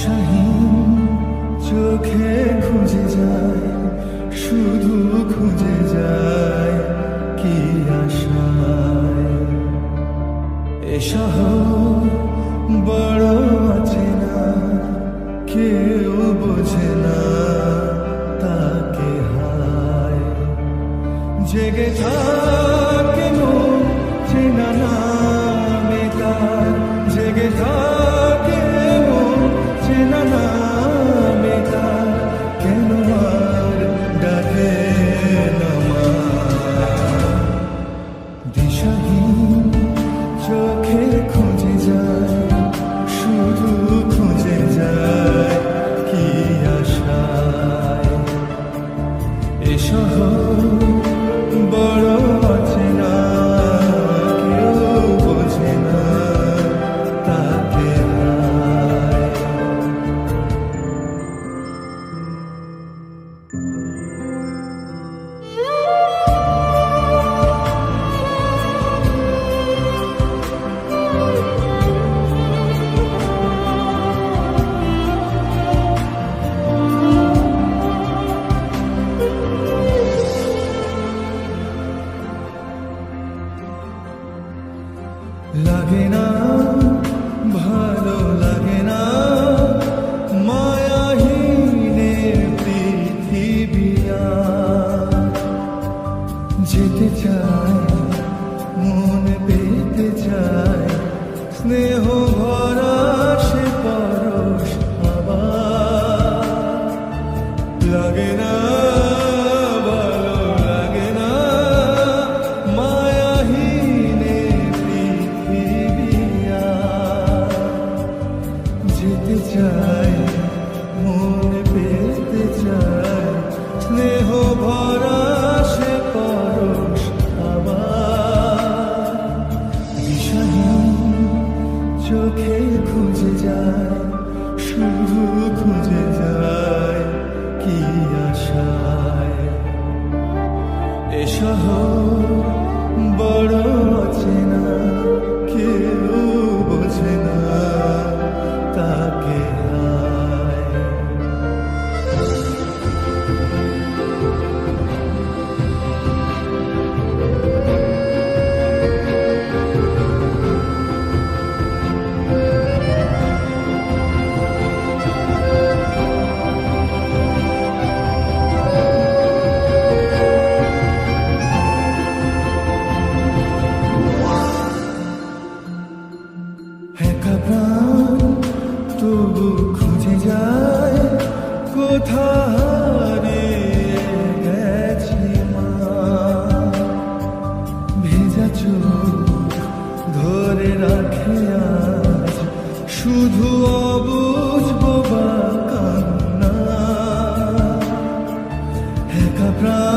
দিশাহীন চোখে খুঁজে যায়, শুধু খুঁজে যায় কি আশায়। এ শহর বড় অচেনা, কেউ বোঝে না তাকে হায়। জেগে থাকে মন চেনা নামে তার, জেগে থাকে মন চেনা নামে তার, কেন আর ডাকে না মা। দিশাহীন চোখে খুঁজে যায়, শুধু খুঁজে যায় কি আশায়। এ শহর বড় অচেনা, কেউ বোঝে না তাকে হায়। লাগে না ভালো লাগে না মায়াহীনে পৃথিবী আর। যেতে চায় মন পেতে চায়, স্নেহ ভরা সে পরশ আবার। লাগে না ভালো লাগে না মায়াহীনে পৃথিবী আর। যেতে চায় মন পেতে চায়, স্নেহ ভরা সে পরশ আবার। দিশাহীন চোখে খুঁজে যায়, শুধু খুঁজে যায় কি আশায়। এ শহর বড় অচেনা, কেউ বোঝে না তাকে হায়। একা প্রাণ তবু খুঁজে যায়, কোথা হারিয়ে গেছি মা। ভেজা চোখ ধরে রাখে আজ, শুধু অবুঝ বোবা কান্না। একা প্রাণ